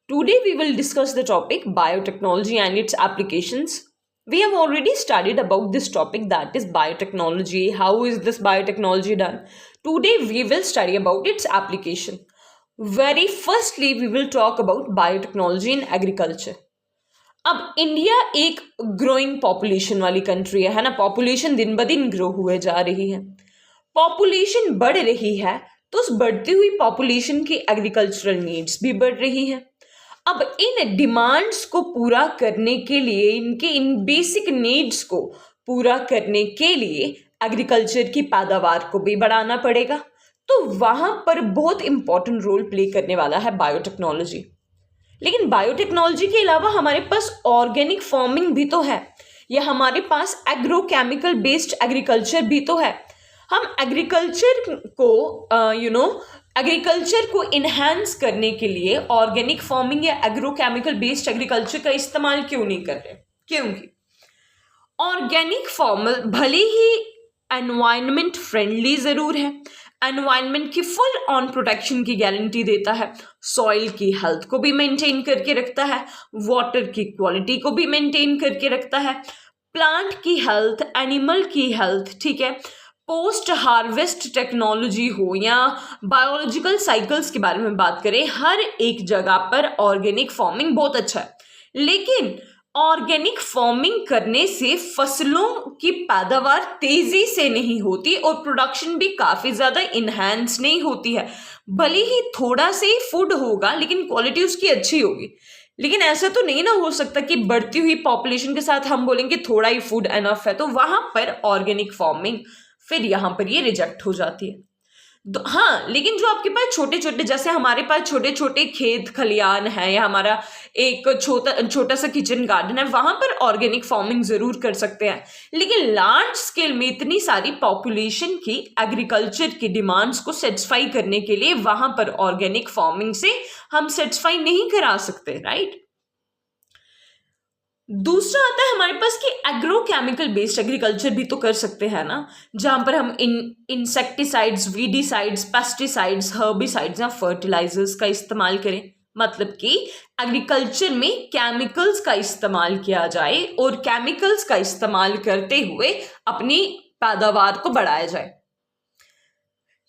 Today we will discuss the topic biotechnology and its applications. We have already studied about this topic, that is biotechnology. How is this biotechnology done? Today we will study about its application. Very firstly we will talk about biotechnology in agriculture. अब India एक growing population वाली country है ना. Population दिन ब दिन grow हुए जा रही है. पॉपुलेशन बढ़ रही है तो उस बढ़ती हुई पॉपुलेशन की एग्रीकल्चरल नीड्स भी बढ़ रही हैं. अब इन डिमांड्स को पूरा करने के लिए, इनके इन बेसिक नीड्स को पूरा करने के लिए एग्रीकल्चर की पैदावार को भी बढ़ाना पड़ेगा. तो वहां पर बहुत इंपॉर्टेंट रोल प्ले करने वाला है बायोटेक्नोलॉजी. लेकिन बायोटेक्नोलॉजी के अलावा हमारे पास ऑर्गेनिक फार्मिंग भी तो है, या हमारे पास एग्रोकेमिकल बेस्ड एग्रीकल्चर भी तो है. हम एग्रीकल्चर को इन्हांस करने के लिए ऑर्गेनिक फार्मिंग या एग्रोकेमिकल बेस्ड एग्रीकल्चर का इस्तेमाल क्यों नहीं कर रहे? क्योंकि ऑर्गेनिक फार्मर भले ही एनवायरनमेंट फ्रेंडली जरूर है, एनवायरनमेंट की फुल ऑन प्रोटेक्शन की गारंटी देता है, सॉइल की हेल्थ को भी मेंटेन करके रखता है, वाटर की क्वालिटी को भी मेंटेन करके रखता है, प्लांट की हेल्थ, एनिमल की हेल्थ, ठीक है, पोस्ट हार्वेस्ट टेक्नोलॉजी हो या बायोलॉजिकल साइकिल्स के बारे में बात करें, हर एक जगह पर ऑर्गेनिक फार्मिंग बहुत अच्छा है. लेकिन ऑर्गेनिक फार्मिंग करने से फसलों की पैदावार तेजी से नहीं होती और प्रोडक्शन भी काफी ज्यादा इनहैंस नहीं होती है. भले ही थोड़ा से ही फूड होगा लेकिन क्वालिटी उसकी अच्छी होगी. लेकिन ऐसा तो नहीं ना हो सकता कि बढ़ती हुई पॉपुलेशन के साथ हम बोलेंगे थोड़ा ही फूड एनफ है, तो वहां पर ऑर्गेनिक फार्मिंग फिर यहां पर ये रिजेक्ट हो जाती है. हाँ, लेकिन जो आपके पास छोटे छोटे, जैसे हमारे पास छोटे छोटे खेत खलियान है या हमारा एक छोटा सा किचन गार्डन है, वहां पर ऑर्गेनिक फार्मिंग जरूर कर सकते हैं. लेकिन लार्ज स्केल में इतनी सारी पॉपुलेशन की एग्रीकल्चर की डिमांड्स को सेटिस्फाई करने के लिए वहां पर ऑर्गेनिक फार्मिंग से हम सेटिस्फाई नहीं करा सकते, राइट. दूसरा आता है हमारे पास कि एग्रोकेमिकल बेस्ड एग्रीकल्चर भी तो कर सकते हैं ना, जहां पर हम इंसेक्टिसाइड्स, वीडीसाइड्स, पेस्टिसाइड्स, हर्बिसाइड्स या फर्टिलाइजर्स का इस्तेमाल करें. मतलब कि एग्रीकल्चर में केमिकल्स का इस्तेमाल किया जाए और केमिकल्स का इस्तेमाल करते हुए अपनी पैदावार को बढ़ाया जाए.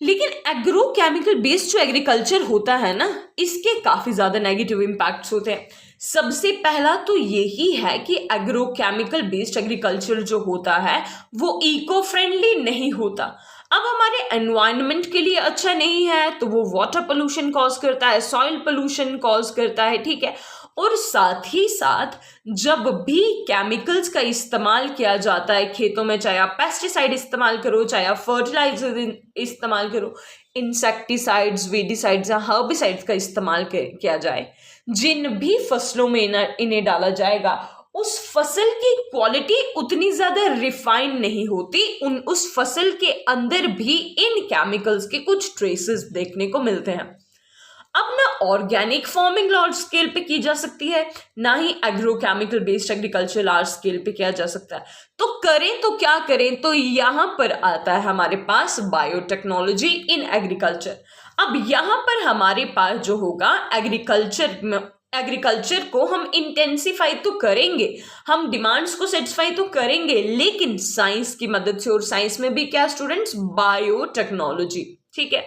लेकिन एग्रोकेमिकल बेस्ड जो एग्रीकल्चर होता है ना, इसके काफी ज्यादा नेगेटिव इम्पैक्ट्स होते हैं. सबसे पहला तो यही है कि एग्रोकेमिकल बेस्ड एग्रीकल्चर जो होता है वो इको फ्रेंडली नहीं होता. अब हमारे एनवायरनमेंट के लिए अच्छा नहीं है तो वो वाटर पोल्यूशन कॉज करता है, सॉइल पोल्यूशन कॉज करता है, ठीक है. और साथ ही साथ जब भी केमिकल्स का इस्तेमाल किया जाता है खेतों में, चाहे आप पेस्टिसाइड इस्तेमाल करो, चाहे आप फर्टिलाइजर इस्तेमाल करो, इंसेक्टिसाइड्स, वीडीसाइड्स या हर्बिसाइड्स का इस्तेमाल किया जाए, जिन भी फसलों में इन्हें डाला जाएगा उस फसल की क्वालिटी उतनी ज्यादा रिफाइंड नहीं होती. उस फसल के अंदर भी इन केमिकल्स के कुछ ट्रेसेस देखने को मिलते हैं. अब ना ऑर्गेनिक फार्मिंग लार्ज स्केल पे की जा सकती है, ना ही agrochemical based agriculture large scale पे किया जा सकता है. तो करें तो क्या करें? तो यहां पर आता है हमारे पास बायोटेक्नोलॉजी इन एग्रीकल्चर. अब यहां पर हमारे पास जो होगा एग्रीकल्चर को हम इंटेंसिफाई तो करेंगे, हम डिमांड्स को सेटिस्फाई तो करेंगे, लेकिन साइंस की मदद से. और साइंस में भी क्या स्टूडेंट्स? बायोटेक्नोलॉजी, ठीक है.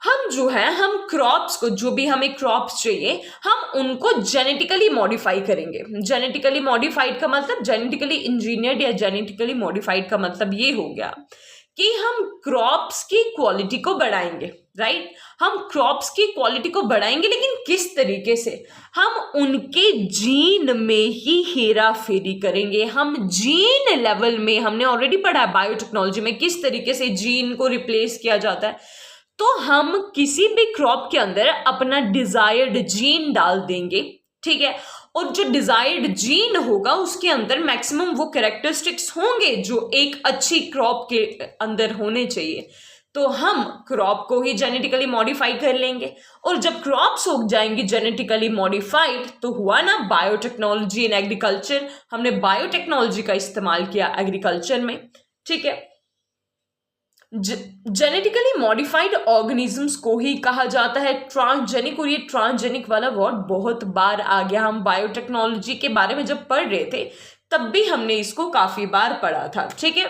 हम जो है, हम क्रॉप्स को, जो भी हमें क्रॉप्स चाहिए, हम उनको जेनेटिकली मॉडिफाई करेंगे. जेनेटिकली मॉडिफाइड का मतलब, जेनेटिकली इंजीनियर्ड या जेनेटिकली मॉडिफाइड का मतलब ये हो गया कि हम क्रॉप्स की क्वालिटी को बढ़ाएंगे, राइट. हम क्रॉप्स की क्वालिटी को बढ़ाएंगे, लेकिन किस तरीके से? हम उनके जीन में ही हेरा फेरी करेंगे. हम जीन लेवल में, हमने ऑलरेडी पढ़ा है बायोटेक्नोलॉजी में किस तरीके से जीन को रिप्लेस किया जाता है. तो हम किसी भी क्रॉप के अंदर अपना डिजायर्ड जीन डाल देंगे, ठीक है. और जो डिजायर्ड जीन होगा उसके अंदर मैक्सिमम वो कैरेक्टरिस्टिक्स होंगे जो एक अच्छी क्रॉप के अंदर होने चाहिए. तो हम क्रॉप को ही जेनेटिकली मॉडिफाई कर लेंगे. और जब क्रॉप्स हो जाएंगी जेनेटिकली मॉडिफाइड, तो हुआ ना बायोटेक्नोलॉजी इन एग्रीकल्चर. हमने बायोटेक्नोलॉजी का इस्तेमाल किया एग्रीकल्चर में, ठीक है. जेनेटिकली मॉडिफाइड ऑर्गेनिजम्स को ही कहा जाता है ट्रांसजेनिक, और ये ट्रांसजेनिक वाला वर्ड बहुत बार आ गया। हम बायोटेक्नोलॉजी के बारे में जब पढ़ रहे थे तब भी हमने इसको काफी बार पढ़ा था, ठीक है।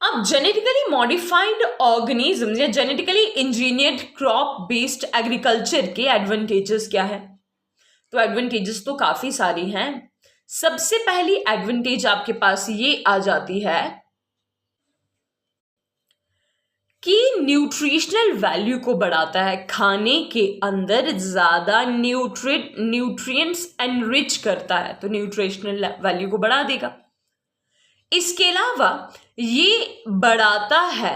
अब जेनेटिकली मॉडिफाइड ऑर्गेनिजम्स या genetically engineered crop based agriculture के एडवांटेजेस क्या है? तो एडवांटेजेस तो काफी सारी हैं। सबसे पहली एडवांटेज आपके पास ये आ जाती है कि न्यूट्रिशनल वैल्यू को बढ़ाता है, खाने के अंदर ज्यादा न्यूट्रिएंट्स एनरिच करता है, तो न्यूट्रिशनल वैल्यू को बढ़ा देगा। इसके अलावा ये बढ़ाता है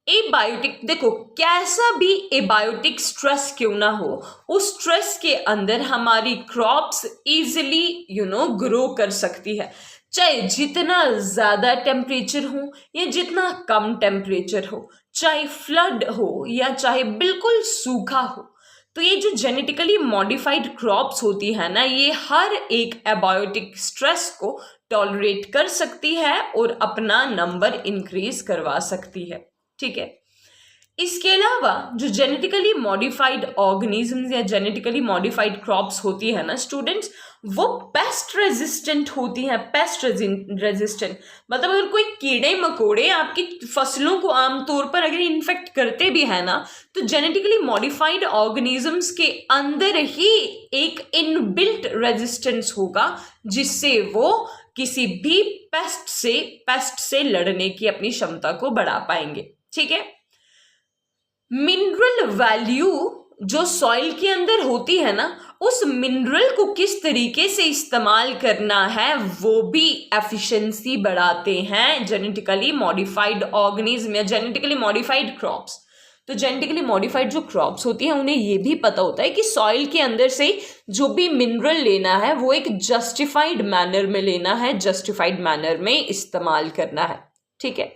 एबायोटिक, देखो कैसा भी एबायोटिक स्ट्रेस क्यों ना हो, उस स्ट्रेस के अंदर हमारी क्रॉप्स इजीली ग्रो कर सकती है, चाहे जितना ज्यादा टेम्परेचर हो या जितना कम टेम्परेचर हो, चाहे फ्लड हो या चाहे बिल्कुल सूखा हो। तो ये जो जेनेटिकली मॉडिफाइड क्रॉप्स होती है ना, ये हर एक एबायोटिक स्ट्रेस को टॉलरेट कर सकती है और अपना नंबर इंक्रीज करवा सकती है, ठीक है। इसके अलावा जो जेनेटिकली मॉडिफाइड ऑर्गेनिजम्स या जेनेटिकली मॉडिफाइड क्रॉप्स होती है ना स्टूडेंट्स, वो पेस्ट रेजिस्टेंट होती हैं। पेस्ट रेजिस्टेंट मतलब अगर कोई कीड़े मकोड़े आपकी फसलों को आमतौर पर अगर इन्फेक्ट करते भी है ना, तो जेनेटिकली मॉडिफाइड ऑर्गेनिजम्स के अंदर ही एक इनबिल्ट रेजिस्टेंस होगा, जिससे वो किसी भी पेस्ट से लड़ने की अपनी क्षमता को बढ़ा पाएंगे, ठीक है। मिनरल वैल्यू जो सॉइल के अंदर होती है ना, उस मिनरल को किस तरीके से इस्तेमाल करना है वो भी एफिशिएंसी बढ़ाते हैं जेनेटिकली मॉडिफाइड ऑर्गेनिज्म या जेनेटिकली मॉडिफाइड क्रॉप्स। तो जेनेटिकली मॉडिफाइड जो क्रॉप्स होती हैं उन्हें ये भी पता होता है कि सॉइल के अंदर से जो भी मिनरल लेना है वो एक जस्टिफाइड मैनर में लेना है, जस्टिफाइड मैनर में इस्तेमाल करना है, ठीक है।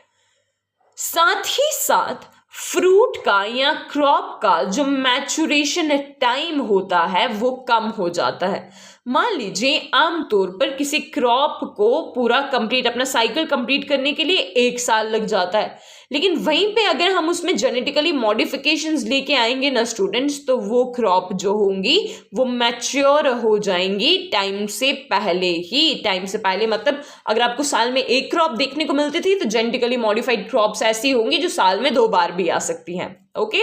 साथ ही साथ फ्रूट का या क्रॉप का जो मैचुरेशन टाइम होता है वो कम हो जाता है। मान लीजिए आमतौर पर किसी क्रॉप को पूरा कंप्लीट अपना साइकिल कंप्लीट करने के लिए 1 साल लग जाता है, लेकिन वहीं पे अगर हम उसमें जेनेटिकली मॉडिफिकेशंस लेके आएंगे ना स्टूडेंट्स, तो वो क्रॉप जो होंगी वो मैच्योर हो जाएंगी टाइम से पहले ही। टाइम से पहले मतलब अगर आपको साल में 1 क्रॉप देखने को मिलती थी, तो जेनेटिकली मॉडिफाइड क्रॉप्स ऐसी होंगी जो साल में 2 बार भी आ सकती हैं, ओके।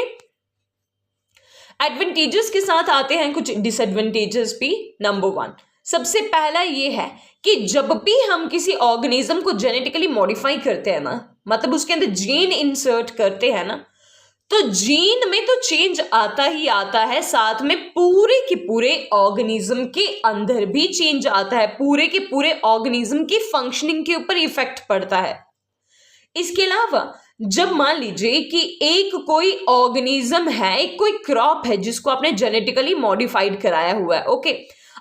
एडवांटेजेस के साथ आते हैं कुछ डिसएडवांटेजेस भी। नंबर 1 सबसे पहला ये है कि जब भी हम किसी ऑर्गेनिज्म को जेनेटिकली मॉडिफाई करते हैं ना, मतलब उसके अंदर जीन इंसर्ट करते हैं ना, तो जीन में तो चेंज आता ही आता है, साथ में पूरे के पूरे ऑर्गेनिज्म के अंदर भी चेंज आता है, पूरे के पूरे ऑर्गेनिज्म की फंक्शनिंग के ऊपर इफेक्ट पड़ता है। इसके अलावा जब मान लीजिए कि एक कोई ऑर्गेनिज्म है, एक कोई क्रॉप है जिसको आपने जेनेटिकली मॉडिफाइड कराया हुआ है, ओके।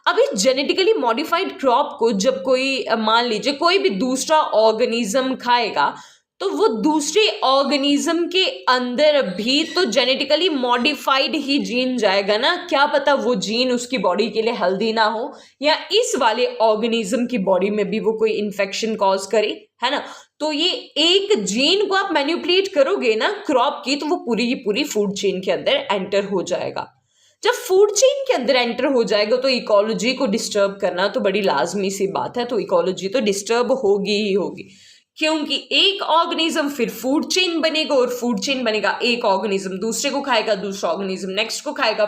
अब इस जेनेटिकली मॉडिफाइड क्रॉप को जब कोई मान लीजिए कोई भी दूसरा ऑर्गेनिज्म खाएगा, तो वो दूसरे ऑर्गेनिज्म के अंदर भी तो जेनेटिकली मॉडिफाइड ही जीन जाएगा ना, क्या पता वो जीन उसकी बॉडी के लिए हेल्दी ना हो या इस वाले ऑर्गेनिज्म की बॉडी में भी वो कोई इन्फेक्शन कॉज करे, है ना। तो ये एक जीन को आप मैनिपुलेट करोगे ना क्रॉप की, तो वो पूरी की पूरी फूड चेन के अंदर एंटर हो जाएगा। जब फूड चेन के अंदर एंटर हो जाएगा तो इकोलॉजी को डिस्टर्ब करना तो बड़ी लाजमी सी बात है, तो इकोलॉजी तो डिस्टर्ब होगी ही होगी, क्योंकि एक ऑर्गेनिज्म फिर फूड चेन बनेगा और फूड चेन बनेगा, एक ऑर्गेनिज्म दूसरे को खाएगा, दूसरा ऑर्गेनिज्म नेक्स्ट को खाएगा,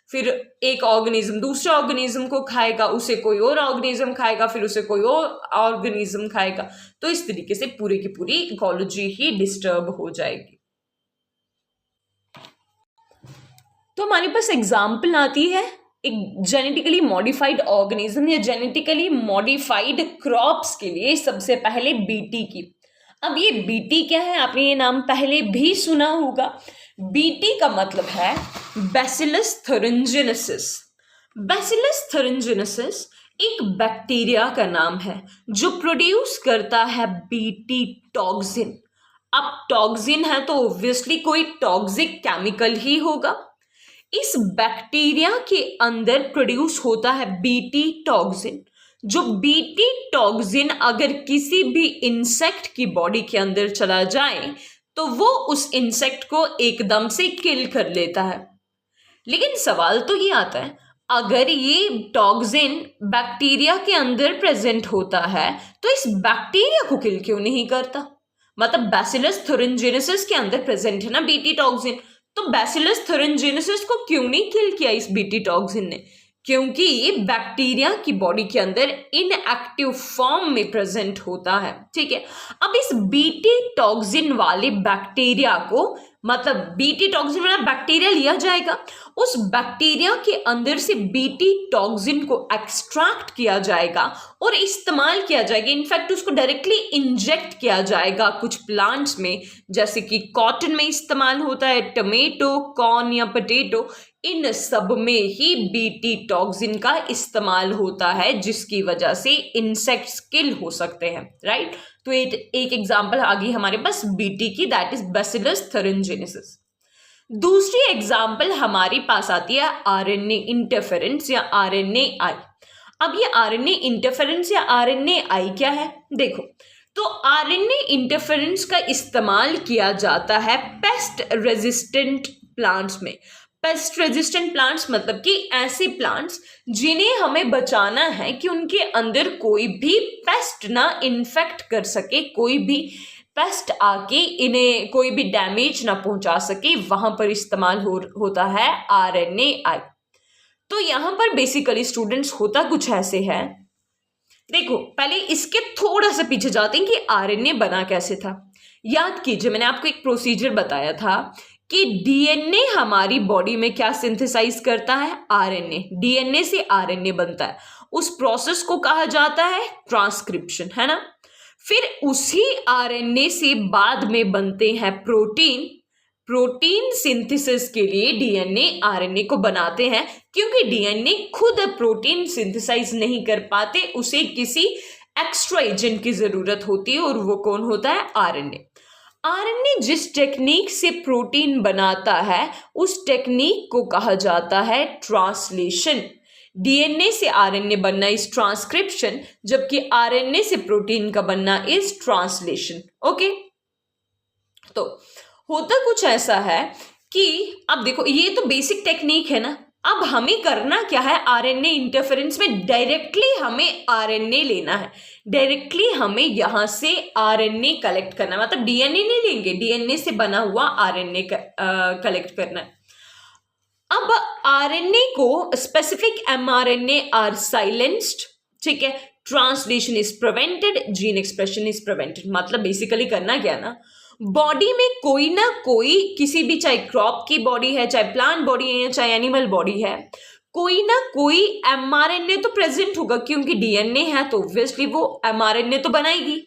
फिर एक ऑर्गेनिज्म दूसरे ऑर्गेनिज्म को खाएगा, उसे कोई और ऑर्गेनिज्म खाएगा, फिर उसे कोई और ऑर्गेनिज्म खाएगा। तो इस तरीके से पूरी की पूरी इकोलॉजी ही डिस्टर्ब हो जाएगी। तो हमारे पास एग्जाम्पल आती है एक जेनेटिकली मॉडिफाइड ऑर्गेनिज्म या जेनेटिकली मॉडिफाइड क्रॉप्स के लिए सबसे पहले बीटी की। अब ये बीटी क्या है, आपने ये नाम पहले भी सुना होगा। बीटी का मतलब है बैसिलस थुरिंजिनेसिस। बैसिलस थुरिंजिनेसिस एक बैक्टीरिया का नाम है जो प्रोड्यूस करता है बीटी टॉक्सिन। अब टॉक्सिन है तो ऑब्वियसली कोई टॉक्सिक केमिकल ही होगा। इस बैक्टीरिया के अंदर प्रोड्यूस होता है बीटी टॉक्सिन, जो बीटी टॉक्सिन अगर किसी भी इंसेक्ट की बॉडी के अंदर चला जाए तो वो उस इंसेक्ट को एकदम से किल कर लेता है। लेकिन सवाल तो ये आता है, अगर ये टॉक्सिन बैक्टीरिया के अंदर प्रेजेंट होता है तो इस बैक्टीरिया को किल क्यों नहीं करता? मतलब बैसिलस थुरिनजेनेसिस के अंदर प्रेजेंट है ना बीटी टॉक्सिन, तो बैसिलस थुरिनजेनेसिस को क्यों नहीं किल किया इस बीटी टॉक्सिन ने? क्योंकि ये बैक्टीरिया की बॉडी के अंदर इनएक्टिव फॉर्म में प्रेजेंट होता है। ठीक है, अब इस बीटी टॉक्सिन वाले बैक्टीरिया को, मतलब बीटी टॉक्सिन वाला बैक्टीरिया लिया जाएगा, उस बैक्टीरिया के अंदर से बीटी टॉक्सिन को एक्सट्रैक्ट किया जाएगा और इस्तेमाल किया जाएगा। इनफैक्ट उसको डायरेक्टली इंजेक्ट किया जाएगा कुछ प्लांट्स में, जैसे कि कॉटन में इस्तेमाल होता है, टमेटो, कॉर्न या पोटैटो, इन सब में ही बीटी टॉक्सिन का इस्तेमाल होता है, जिसकी वजह से इंसेक्ट्स किल हो सकते हैं। राइट, तो एक एग्जांपल आ गई हमारे पास बीटी की, दैट इज बैसिलस थुरिनजेनेसिस। दूसरी एग्जांपल हमारे पास आती है आरएनए इंटरफेरेंस या आरएनए-आई। अब ये आरएनए इंटरफेरेंस या आरएनए-आई क्या है? देखो, तो आरएनए इंटरफेरेंस का इस्तेमाल किया जाता है पेस्ट रेजिस्टेंट प्लांट्स में। पेस्ट रेजिस्टेंट प्लांट्स मतलब कि ऐसे प्लांट्स जिन्हें हमें बचाना है कि उनके अंदर कोई भी पेस्ट ना इन्फेक्ट कर सके, कोई भी पेस्ट आके इन्हें कोई भी डैमेज ना पहुंचा सके, वहां पर इस्तेमाल होता है आरएनए-आई। तो यहां पर बेसिकली स्टूडेंट्स होता कुछ ऐसे है, देखो पहले इसके थोड़ा सा पीछे जाते हैं कि आरएनए बना कैसे था। याद कीजिए, मैंने आपको एक प्रोसीजर बताया था कि डीएनए हमारी बॉडी में क्या सिंथेसाइज करता है? आरएनए। डीएनए से आरएनए बनता है, उस प्रोसेस को कहा जाता है ट्रांसक्रिप्शन, है ना। फिर उसी आरएनए से बाद में बनते हैं प्रोटीन। प्रोटीन सिंथेसिस के लिए डीएनए आरएनए को बनाते हैं, क्योंकि डीएनए खुद प्रोटीन सिंथेसाइज नहीं कर पाते, उसे किसी एक्स्ट्रा एजेंट की जरूरत होती है, और वो कौन होता है? आरएनए। आरएनए जिस टेक्निक से प्रोटीन बनाता है उस टेक्निक को कहा जाता है ट्रांसलेशन। डीएनए से आरएनए बनना इज ट्रांसक्रिप्शन, जबकि आरएनए से प्रोटीन का बनना इज ट्रांसलेशन। ओके, तो होता कुछ ऐसा है कि अब देखो, ये तो बेसिक टेक्निक है ना। अब हमें करना क्या है? आरएनए इंटरफेरेंस में डायरेक्टली हमें आरएनए लेना है, डायरेक्टली हमें यहां से आरएनए कलेक्ट करना है, मतलब डीएनए नहीं लेंगे, डीएनए से बना हुआ आरएनए कलेक्ट करना है। अब आरएनए को स्पेसिफिक एमआरएनए आर साइलेंस्ड, ठीक है, translation is prevented, gene expression is prevented. मतलब बेसिकली करना क्या ना, बॉडी में कोई ना कोई, किसी भी, चाहे क्रॉप की बॉडी है, चाहे प्लांट बॉडी है, चाहे एनिमल बॉडी है, कोई ना कोई एमआरएनए तो प्रेजेंट होगा, क्योंकि डीएनए है तो ऑब्वियसली वो एमआरएनए तो बनाएगी,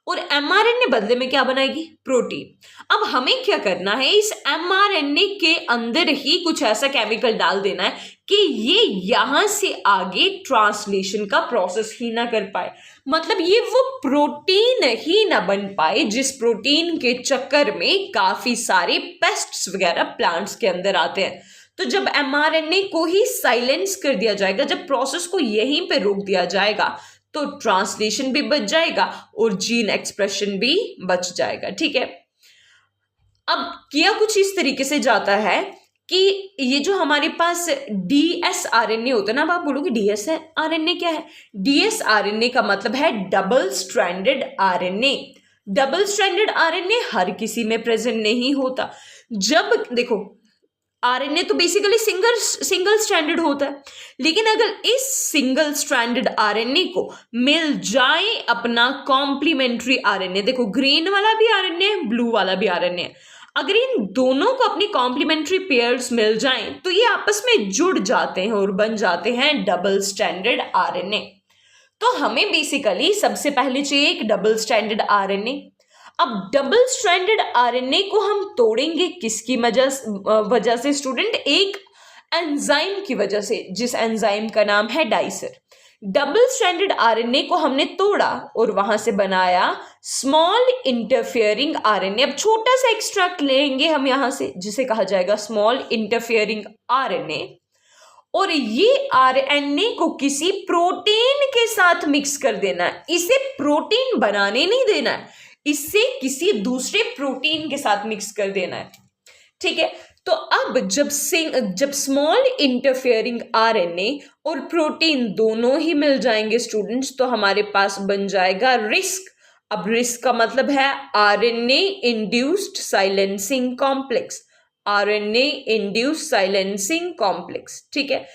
और एमआरएनए बदले में क्या बनाएगी? प्रोटीन। अब हमें क्या करना है? इस एमआरएनए के अंदर ही कुछ ऐसा केमिकल डाल देना है कि ये यहां से आगे ट्रांसलेशन का प्रोसेस ही ना कर पाए, मतलब ये वो प्रोटीन ही ना बन पाए जिस प्रोटीन के चक्कर में काफी सारे पेस्ट्स वगैरह प्लांट्स के अंदर आते हैं। तो जब एमआरएनए को ही साइलेंस कर दिया जाएगा, जब प्रोसेस को यहीं पे रोक दिया जाएगा, तो ट्रांसलेशन भी बच जाएगा और जीन एक्सप्रेशन भी बच जाएगा। ठीक है, अब किया कुछ इस तरीके से जाता है कि ये जो हमारे पास डीएसआरएनए होता है ना, अब आप बोलोगे डीएसआरएनए क्या है? डीएसआरएनए का मतलब है double stranded RNA. Double stranded RNA हर किसी में प्रेजेंट नहीं होता। जब देखो, आरएनए तो बेसिकली सिंगल स्ट्रैंडेड होता है, लेकिन अगर इस सिंगल स्ट्रैंडेड आरएनए को मिल जाए अपना कॉम्प्लीमेंट्री आरएनए, देखो ग्रीन वाला भी आरएनए, ब्लू वाला भी आरएनए, अगर इन दोनों को अपनी कॉम्प्लीमेंट्री पेयर्स मिल जाएं तो ये आपस में जुड़ जाते हैं और बन जाते हैं डबल स्ट्रैंडेड आरएनए। तो हमें बेसिकली सबसे पहले चाहिए एक डबल स्ट्रैंडेड आरएनए। अब डबल स्ट्रैंडेड आरएनए को हम तोड़ेंगे किसकी वजह से स्टूडेंट? एक एंजाइम की वजह से, जिस एंजाइम का नाम है डाइसर। डबल स्ट्रैंडेड आरएनए को हमने तोड़ा और वहां से बनाया स्मॉल इंटरफियरिंग आरएनए। अब छोटा सा एक्सट्रैक्ट लेंगे हम यहां से, जिसे कहा जाएगा स्मॉल इंटरफियरिंग आरएनए, और ये आरएनए को किसी प्रोटीन के साथ मिक्स कर देना है। इसे प्रोटीन बनाने नहीं देना है, इसे किसी दूसरे प्रोटीन के साथ मिक्स कर देना है। ठीक है, तो अब जब स्मॉल इंटरफेयरिंग आरएनए और प्रोटीन दोनों ही मिल जाएंगे स्टूडेंट्स, तो हमारे पास बन जाएगा रिस्क। अब रिस्क का मतलब है RNA induced silencing complex, RNA induced silencing complex. ठीक है,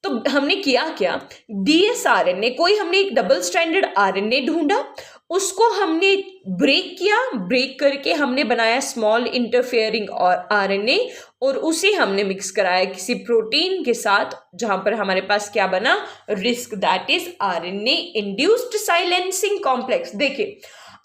तो हमने किया क्या, डीएसआरएनए कोई हमने एक डबल स्ट्रैंडेड आरएनए ढूंढा, उसको हमने ब्रेक किया, ब्रेक करके हमने बनाया स्मॉल इंटरफेयरिंग और आरएनए, और उसे हमने मिक्स कराया किसी प्रोटीन के साथ, जहां पर हमारे पास क्या बना, risk, that is RNA induced silencing complex. देखिए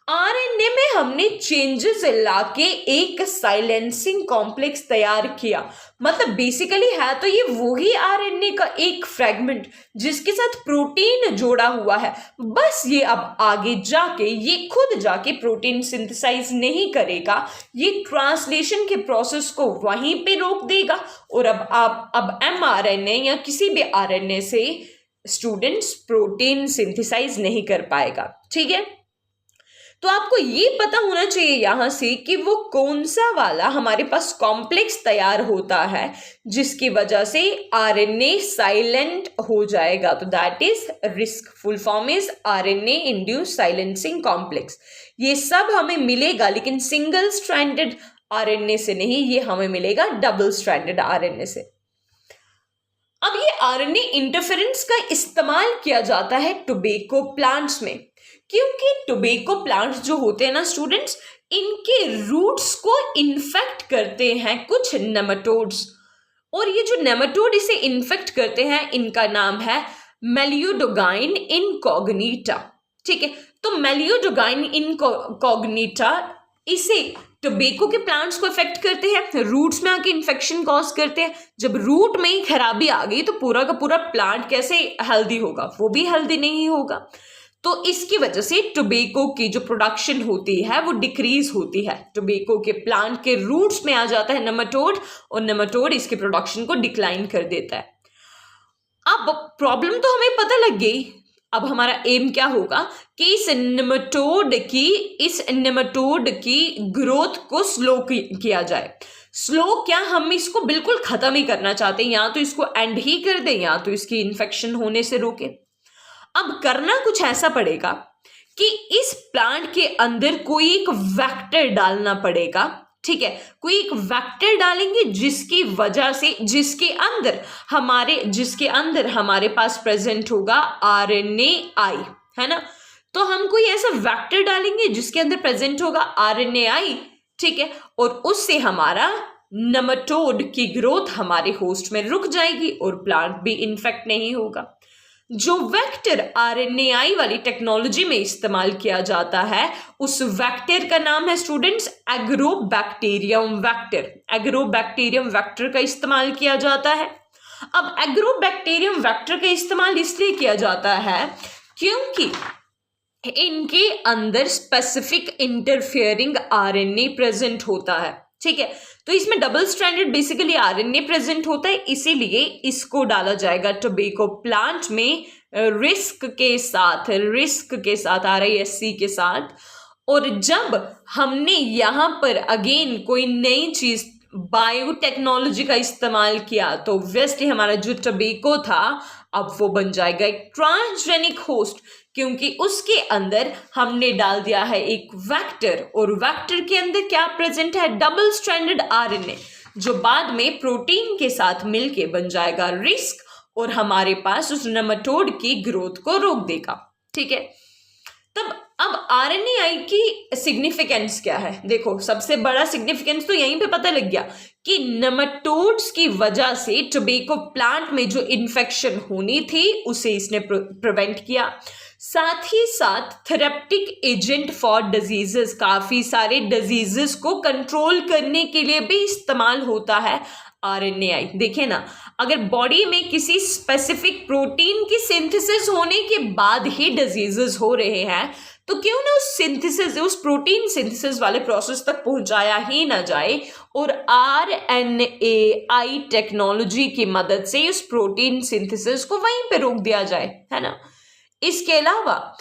आरएनए में हमने चेंजेस लाके एक साइलेंसिंग कॉम्प्लेक्स तैयार किया, मतलब बेसिकली है तो ये वही आरएनए का एक फ्रेगमेंट जिसके साथ प्रोटीन जोड़ा हुआ है, बस ये अब आगे जाके ये खुद जाके प्रोटीन सिंथेसाइज नहीं करेगा, ये ट्रांसलेशन के प्रोसेस को वहीं पे रोक देगा, और अब एमआरएनए या किसी भी आरएनए से स्टूडेंट्स प्रोटीन सिंथेसाइज नहीं कर पाएगा। ठीक है, तो आपको ये पता होना चाहिए यहां से कि वो कौन सा वाला हमारे पास कॉम्प्लेक्स तैयार होता है जिसकी वजह से आरएनए साइलेंट हो जाएगा, तो that is risk, full form is RNA induced silencing complex. ये सब हमें मिलेगा लेकिन सिंगल स्ट्रैंडेड आरएनए से नहीं, ये हमें मिलेगा डबल स्ट्रैंडेड आरएनए से। अब ये आरएनए इंटरफेरेंस का इस्तेमाल किया जाता है टोबैको प्लांट्स में, क्योंकि टोबैको प्लांट्स जो होते हैं ना स्टूडेंट्स, इनके रूट्स को इन्फेक्ट करते हैं कुछ नेमाटोड्स, और ये जो नेमाटोड इसे इन्फेक्ट करते हैं इनका नाम है मेलियोडोगाइन इनकॉग्निटा। ठीक है, तो मेलियोडोगाइन इनकॉग्निटा इसे टोबैको के प्लांट्स को इफेक्ट करते हैं, रूट्स में आके इन्फेक्शन कॉज करते हैं। जब रूट में ही खराबी आ गई तो पूरा का पूरा प्लांट कैसे हेल्दी होगा, वो भी हेल्दी नहीं होगा। तो इसकी वजह से टोबैको की जो प्रोडक्शन होती है वो डिक्रीज होती है, टोबैको के प्लांट के रूट्स में आ जाता है नेमाटोड, और नेमाटोड इसके प्रोडक्शन को डिक्लाइन कर देता है। अब प्रॉब्लम तो हमें पता लग गई, अब हमारा एम क्या होगा कि इस नेमाटोड की ग्रोथ को स्लो किया जाए। स्लो क्या, हम इसको बिल्कुल खत्म ही करना चाहते हैं, या तो इसको एंड ही कर दें या तो इसकी इन्फेक्शन होने से रोके। अब करना कुछ ऐसा पड़ेगा कि इस प्लांट के अंदर कोई एक वेक्टर डालना पड़ेगा। ठीक है, कोई एक वेक्टर डालेंगे जिसकी वजह से जिसके अंदर हमारे पास प्रेजेंट होगा आरएनए आई, है ना। तो हम कोई ऐसा वेक्टर डालेंगे जिसके अंदर प्रेजेंट होगा आरएनए आई। ठीक है, और उससे हमारा नेमाटोड की ग्रोथ हमारे होस्ट में रुक जाएगी और प्लांट भी इन्फेक्ट नहीं होगा। जो वेक्टर आरएनएआई वाली टेक्नोलॉजी में इस्तेमाल किया जाता है उस वेक्टर का नाम है students agrobacterium vector. Agrobacterium vector का इस्तेमाल किया जाता है। अब एग्रोबैक्टीरियम वेक्टर का इस्तेमाल इसलिए किया जाता है क्योंकि इनके अंदर स्पेसिफिक इंटरफेयरिंग आरएनए प्रेजेंट होता है। ठीक है, तो इसमें double stranded basically RNA present होता है, इसीलिए इसको डाला जाएगा टोबैको प्लांट में रिस्क के साथ RISC के साथ। और जब हमने यहाँ पर अगेन कोई नई चीज बायोटेक्नोलॉजी का इस्तेमाल किया तो ऑब्वियसली हमारा जो टोबैको था अब वो बन जाएगा एक ट्रांसजेनिक होस्ट, क्योंकि उसके अंदर हमने डाल दिया है एक वेक्टर, और वेक्टर के अंदर क्या प्रेजेंट है, डबल स्ट्रैंडेड आरएनए, जो बाद में प्रोटीन के साथ मिलके बन जाएगा रिस्क और हमारे पास उस नेमाटोड की ग्रोथ को रोक देगा। ठीक है, तब अब आरएनएआई की सिग्निफिकेंस क्या है। देखो सबसे बड़ा सिग्निफिकेंस तो यहीं पे पता लग गया कि नेमाटोड्स की वजह से टोबैको प्लांट में जो इन्फेक्शन होनी थी उसे इसने प्रिवेंट किया। साथ ही साथ थेरेप्टिक एजेंट फॉर डिजीजेस, काफी सारे डिजीजेस को कंट्रोल करने के लिए भी इस्तेमाल होता है आरएनएआई। देखिए ना, अगर बॉडी में किसी स्पेसिफिक प्रोटीन की सिंथेसिस होने के बाद ही डिजीजेस हो रहे हैं तो क्यों ना उस सिंथेसिस, उस प्रोटीन सिंथेसिस वाले प्रोसेस तक पहुंचाया ही ना जाए और RNAi टेक्नोलॉजी की मदद से उस प्रोटीन सिंथेसिस को वहीं पे रोक दिया जाए, है ना। इसके अलावा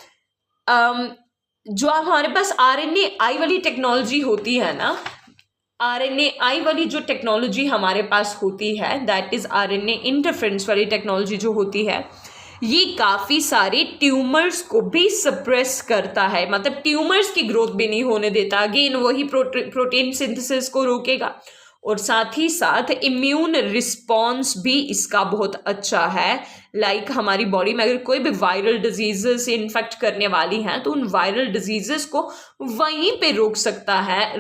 जो हमारे पास RNAi वाली टेक्नोलॉजी होती है ना, RNAi वाली जो टेक्नोलॉजी हमारे पास होती है, दैट इज RNA इंटरफेरेंस वाली टेक्नोलॉजी जो होती है, ये काफ़ी सारे ट्यूमर्स को भी सप्रेस करता है, मतलब ट्यूमर्स की ग्रोथ भी नहीं होने देता। अगेन वही प्रोटीन सिंथेसिस को रोकेगा और साथ ही साथ इम्यून रिस्पॉन्स भी इसका बहुत अच्छा है। लाइक हमारी बॉडी में अगर कोई भी वायरल डिजीजेस से इन्फेक्ट करने वाली हैं तो उन वायरल डिजीजेस को वहीं पे रोक सकता है,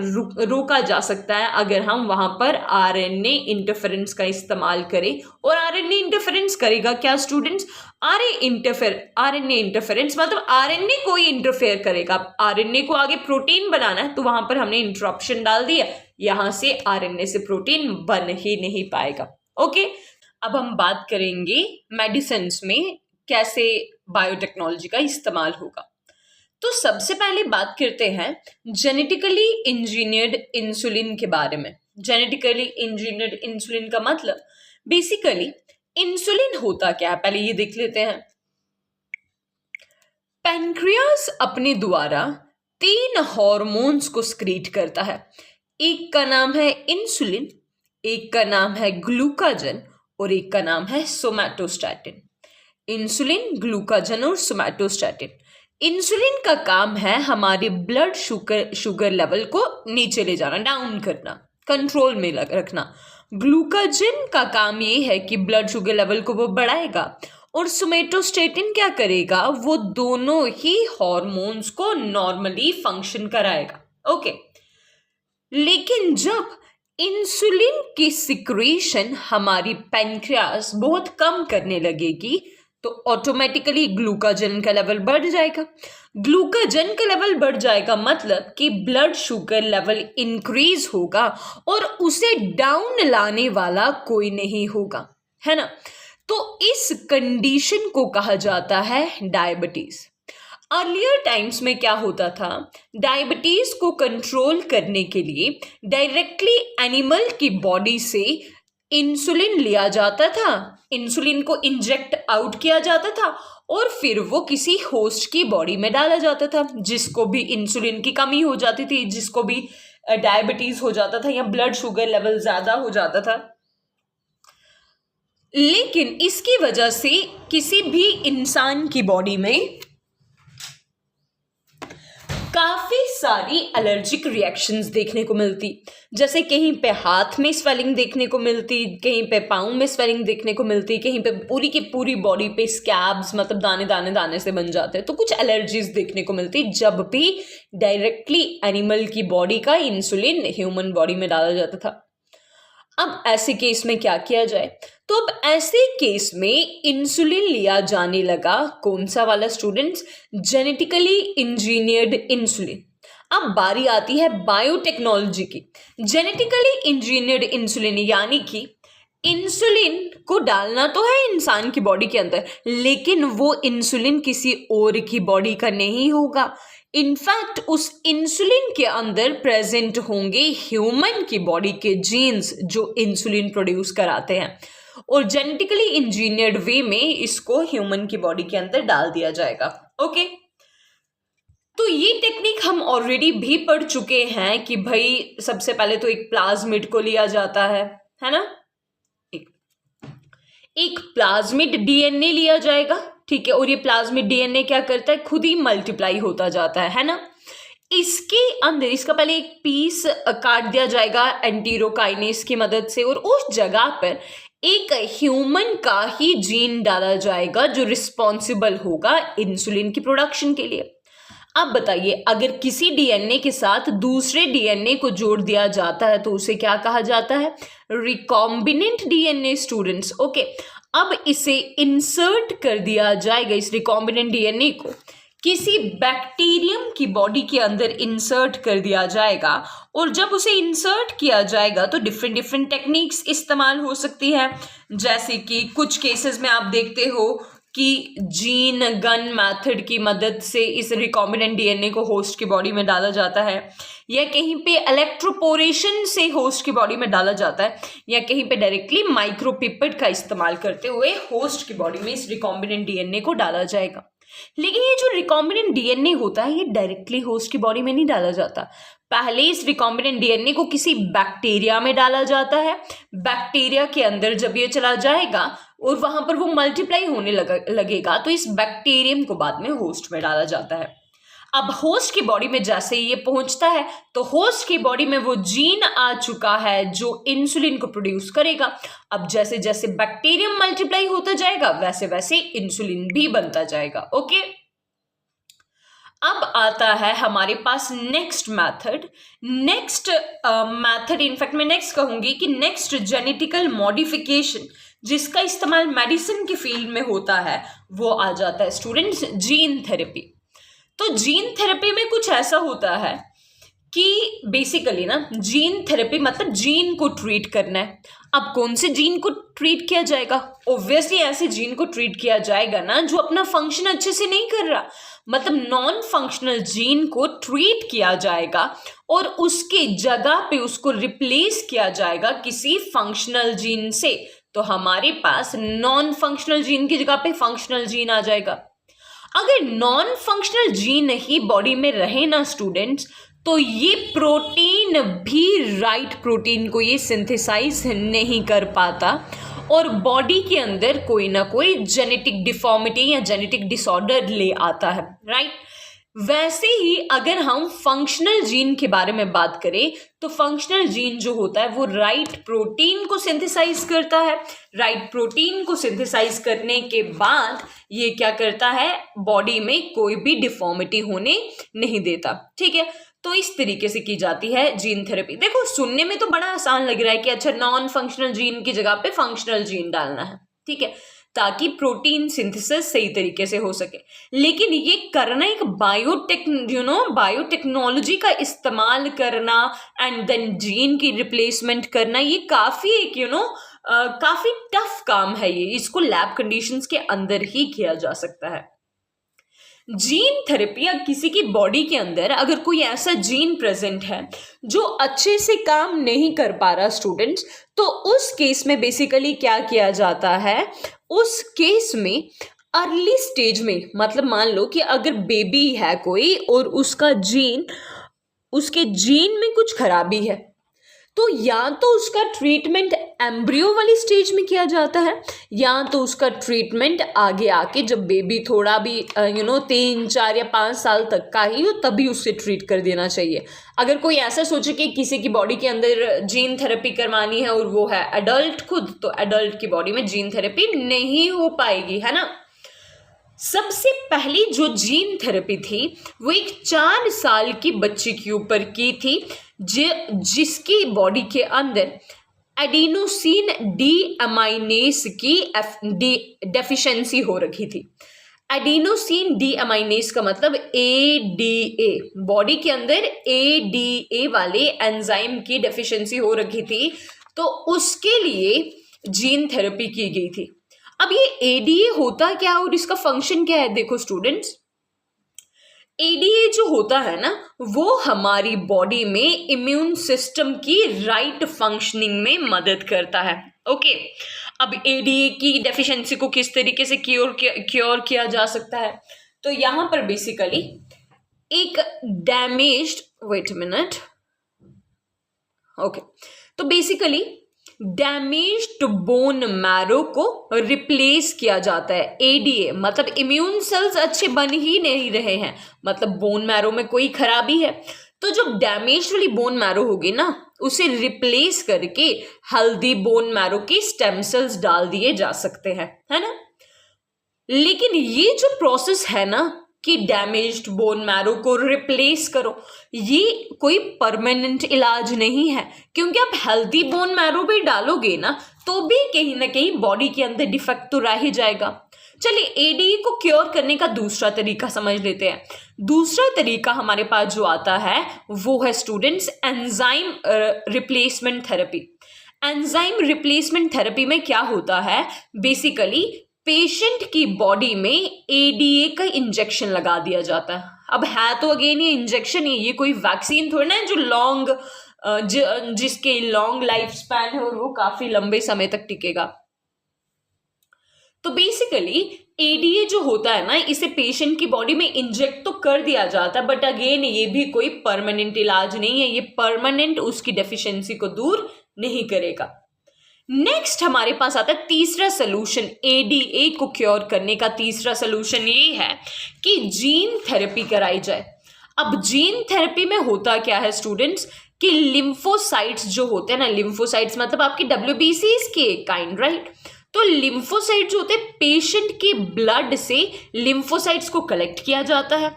रोका जा सकता है अगर हम वहाँ पर RNA इंटरफेरेंस का इस्तेमाल करें। और RNA इंटरफेरेंस करेगा क्या स्टूडेंट्स? RNA इंटरफेरेंस मतलब RNA को ही इंटरफेयर करेगा। RNA को आगे प्रोटीन बनाना है तो वहाँ पर हमने इंटरप्शन डाल दिया, यहाँ से RNA से प्रोटीन बन ही नहीं पाएगा। ओके, अब हम बात करेंगे मेडिसिन में कैसे बायोटेक्नोलॉजी का इस्तेमाल होगा। तो सबसे पहले बात करते हैं जेनेटिकली इंजीनियर्ड इंसुलिन के बारे में। जेनेटिकली इंजीनियर्ड इंसुलिन का मतलब बेसिकली इंसुलिन होता क्या है, पहले ये देख लेते हैं। पैनक्रियास अपने द्वारा 3 हार्मोन्स को स्क्रीट करता है। एक का नाम है इंसुलिन, एक का नाम है ग्लूकागन और एक का नाम है सोमैटोस्टैटिन। इंसुलिन, ग्लूकागन और सोमैटोस्टैटिन। इंसुलिन का काम है हमारे ब्लड शुगर लेवल को नीचे ले जाना, डाउन करना, कंट्रोल में रखना। ग्लूकागन का काम ये है कि ब्लड शुगर लेवल को वो बढ़ाएगा और सोमैटोस्टैटिन क्या करेगा, वो दोनों ही हार्मोन्स को नॉर्मली फंक्शन कराएगा। ओके, लेकिन जब इंसुलिन की सिक्रेशन हमारी पैनक्रियास बहुत कम करने लगेगी तो ऑटोमेटिकली ग्लूकागन का लेवल बढ़ जाएगा। ग्लूकागन का लेवल बढ़ जाएगा मतलब कि ब्लड शुगर लेवल इंक्रीज होगा और उसे डाउन लाने वाला कोई नहीं होगा, है ना। तो इस कंडीशन को कहा जाता है डायबिटीज। अर्लियर टाइम्स में क्या होता था, डायबिटीज को कंट्रोल करने के लिए डायरेक्टली एनिमल की बॉडी से इंसुलिन लिया जाता था, इंसुलिन को इंजेक्ट आउट किया जाता था और फिर वो किसी होस्ट की बॉडी में डाला जाता था। जिसको भी इंसुलिन की कमी हो जाती थी, जिसको भी डायबिटीज हो जाता था या ब्लड शुगर लेवल ज्यादा हो जाता था, लेकिन इसकी वजह से किसी भी इंसान की बॉडी में काफी सारी एलर्जिक रिएक्शंस देखने को मिलती। जैसे कहीं पे हाथ में स्वेलिंग देखने को मिलती, कहीं पे पाँव में स्वेलिंग देखने को मिलती, कहीं पे पूरी की पूरी बॉडी पे स्कैब्स, मतलब दाने दाने दाने से बन जाते हैं। तो कुछ एलर्जीज देखने को मिलती जब भी डायरेक्टली एनिमल की बॉडी का इंसुलिन ह्यूमन बॉडी में डाला जाता था। अब ऐसे केस में क्या किया जाए, तो अब ऐसे केस में इंसुलिन लिया जाने लगा। कौन सा वाला स्टूडेंट्स? Genetically engineered insulin. अब बारी आती है बायोटेक्नोलॉजी की। जेनेटिकली इंजीनियर्ड इंसुलिन यानी कि इंसुलिन को डालना तो है इंसान की बॉडी के अंदर, लेकिन वो इंसुलिन किसी और की बॉडी का नहीं होगा। इनफैक्ट उस इंसुलिन के अंदर प्रेजेंट होंगे ह्यूमन की बॉडी के जीन्स जो इंसुलिन प्रोड्यूस कराते हैं और जेनेटिकली इंजीनियर्ड वे में इसको ह्यूमन की बॉडी के अंदर डाल दिया जाएगा। ओके, तो ये टेक्निक हम ऑलरेडी भी पढ़ चुके हैं कि भाई सबसे पहले तो एक प्लाज्मिड को लिया जाता है ना, एक प्लाज्मिड डीएनए लिया जाएगा, ठीक है, और ये प्लाज्मिड डीएनए क्या करता है, खुद ही मल्टीप्लाई होता जाता है ना। इसके अंदर इसका पहले एक पीस काट दिया जाएगा एंटीरोकाइनेस की मदद से और उस जगह पर एक ह्यूमन का ही जीन डाला जाएगा जो रिस्पॉन्सिबल होगा इंसुलिन की प्रोडक्शन के लिए। अब बताइए, अगर किसी डीएनए के साथ दूसरे डीएनए को जोड़ दिया जाता है तो उसे क्या कहा जाता है? Recombinant DNA students. ओके, अब इसे इंसर्ट कर दिया जाएगा, इस रिकॉम्बिनेंट डीएनए को किसी बैक्टीरियम की बॉडी के अंदर इंसर्ट कर दिया जाएगा और जब उसे इंसर्ट किया जाएगा तो डिफरेंट टेक्निक्स इस्तेमाल हो सकती है। जैसे कि कुछ केसेस में आप देखते हो कि जीन गन मेथड की मदद से इस रिकॉम्बिनेंट डीएनए को होस्ट की बॉडी में डाला जाता है, या कहीं पे इलेक्ट्रोपोरेशन से होस्ट की बॉडी में डाला जाता है, या कहीं पे डायरेक्टली माइक्रोपिपेट का इस्तेमाल करते हुए होस्ट की बॉडी में इस रिकॉम्बिनेंट डीएनए को डाला जाएगा। लेकिन ये जो रिकॉम्बिनेंट डीएनए होता है ये डायरेक्टली होस्ट की बॉडी में नहीं डाला जाता। पहले इस रिकॉम्बिनेंट डीएनए को किसी बैक्टीरिया में डाला जाता है। बैक्टीरिया के अंदर जब ये चला जाएगा और वहां पर वो मल्टीप्लाई होने लगेगा तो इस बैक्टीरियम को बाद में होस्ट में डाला जाता है। अब होस्ट की बॉडी में जैसे ही ये पहुंचता है तो होस्ट की बॉडी में वो जीन आ चुका है जो इंसुलिन को प्रोड्यूस करेगा। अब जैसे जैसे बैक्टीरियम मल्टीप्लाई होता जाएगा वैसे वैसे इंसुलिन भी बनता जाएगा। ओके, अब आता है हमारे पास नेक्स्ट मेथड। इनफैक्ट मैं नेक्स्ट कहूंगी कि नेक्स्ट जेनेटिकल मॉडिफिकेशन जिसका इस्तेमाल मेडिसिन की फील्ड में होता है वो आ जाता है स्टूडेंट्स जीन थेरेपी। तो जीन थेरेपी में कुछ ऐसा होता है कि बेसिकली ना जीन थेरेपी मतलब जीन को ट्रीट करना है। अब कौन से जीन को ट्रीट किया जाएगा? ऑब्वियसली ऐसे जीन को ट्रीट किया जाएगा ना जो अपना फंक्शन अच्छे से नहीं कर रहा, मतलब नॉन फंक्शनल जीन को ट्रीट किया जाएगा और उसके जगह पे उसको रिप्लेस किया जाएगा किसी फंक्शनल जीन से। तो हमारे पास नॉन फंक्शनल जीन की जगह पे फंक्शनल जीन आ जाएगा। अगर नॉन फंक्शनल जीन ही बॉडी में रहे ना स्टूडेंट्स तो ये प्रोटीन भी राइट प्रोटीन को ये सिंथेसाइज नहीं कर पाता और बॉडी के अंदर कोई ना कोई जेनेटिक डिफॉर्मिटी या जेनेटिक डिसऑर्डर ले आता है, राइट। वैसे ही अगर हम फंक्शनल जीन के बारे में बात करें तो फंक्शनल जीन जो होता है वो राइट प्रोटीन को सिंथेसाइज करता है। राइट प्रोटीन को सिंथेसाइज करने के बाद ये क्या करता है, बॉडी में कोई भी डिफॉर्मिटी होने नहीं देता, ठीक है। तो इस तरीके से की जाती है जीन थेरेपी। देखो सुनने में तो बड़ा आसान लग रहा है कि अच्छा नॉन फंक्शनल जीन की जगह पे फंक्शनल जीन डालना है, ठीक है, ताकि प्रोटीन सिंथेसिस सही तरीके से हो सके। लेकिन ये करना एक बायोटेक्नोलॉजी का इस्तेमाल करना एंड देन जीन की रिप्लेसमेंट करना, ये काफी एक काफी टफ काम है। ये इसको लैब कंडीशंस के अंदर ही किया जा सकता है। जीन थेरेपी या किसी की बॉडी के अंदर अगर कोई ऐसा जीन प्रेजेंट है जो अच्छे से काम नहीं कर पा रहा स्टूडेंट्स, तो उस केस में बेसिकली क्या किया जाता है, उस केस में अर्ली स्टेज में, मतलब मान लो कि अगर बेबी है कोई और उसके जीन में कुछ खराबी है, तो या तो उसका ट्रीटमेंट एम्ब्रियो वाली स्टेज में किया जाता है या तो उसका ट्रीटमेंट आगे आके जब बेबी थोड़ा भी 3, 4 या 5 साल तक का ही हो तभी उससे ट्रीट कर देना चाहिए। अगर कोई ऐसा सोचे कि किसी की बॉडी के अंदर जीन थेरेपी करवानी है और वो है एडल्ट खुद, तो एडल्ट की बॉडी में जीन थेरेपी नहीं हो पाएगी, है ना। सबसे पहली जो जीन थेरेपी थी वो एक 4 साल की बच्ची के ऊपर की थी जिसकी बॉडी के अंदर एडिनोसिन डीअमाइनेज की डेफिशिएंसी हो रखी थी। एडिनोसिन डीअमाइनेज का मतलब ADA, बॉडी के अंदर ADA वाले एंजाइम की डेफिशिएंसी हो रखी थी, तो उसके लिए जीन थेरेपी की गई थी। अब ये ADA होता क्या और इसका फंक्शन क्या है? देखो स्टूडेंट्स, ADA जो होता है ना वो हमारी बॉडी में इम्यून सिस्टम की राइट फंक्शनिंग में मदद करता है। ओके, अब ADA की डेफिशिएंसी को किस तरीके से क्योर किया जा सकता है, तो यहाँ पर बेसिकली एक damaged, wait a minute, okay, तो बेसिकली डैमेज्ड बोन मैरो को रिप्लेस किया जाता है। ADA मतलब इम्यून सेल्स अच्छे बन ही नहीं रहे हैं, मतलब बोन मैरो में कोई खराबी है, तो जो डैमेज वाली बोन मैरो होगी ना उसे रिप्लेस करके हेल्दी बोन मैरो की स्टेम सेल्स डाल दिए जा सकते हैं, है ना। लेकिन ये जो प्रोसेस है ना कि डैमेज्ड बोन मैरो को रिप्लेस करो, ये कोई परमानेंट इलाज नहीं है, क्योंकि आप हेल्दी बोन मैरो भी डालोगे ना तो भी कहीं ना कहीं बॉडी के अंदर डिफेक्ट तो रह ही जाएगा। चलिए ADA को क्योर करने का दूसरा तरीका समझ लेते हैं। दूसरा तरीका हमारे पास जो आता है वो है students enzyme replacement therapy. Enzyme replacement therapy में क्या होता है, बेसिकली पेशेंट की बॉडी में एडीए का इंजेक्शन लगा दिया जाता है। अब है तो अगेन ये इंजेक्शन ही, ये कोई वैक्सीन थोड़ी ना है जो लॉन्ग जिसके लॉन्ग लाइफ स्पैन है और वो काफी लंबे समय तक टिकेगा। तो बेसिकली एडीए जो होता है ना, इसे पेशेंट की बॉडी में इंजेक्ट तो कर दिया जाता है, बट अगेन ये भी कोई परमानेंट इलाज नहीं है, ये परमानेंट उसकी डेफिशिएंसी को दूर नहीं करेगा। नेक्स्ट हमारे पास आता है तीसरा सोल्यूशन, एडीए को क्योर करने का तीसरा सोल्यूशन ये है कि जीन थेरेपी कराई जाए। अब जीन थेरेपी में होता क्या है स्टूडेंट्स कि लिम्फोसाइट्स जो होते हैं ना, लिम्फोसाइट्स मतलब आपकी डब्ल्यूबीसीज के काइंड, राइट। तो लिम्फोसाइट जो होते हैं, पेशेंट के ब्लड से लिम्फोसाइट्स को कलेक्ट किया जाता है।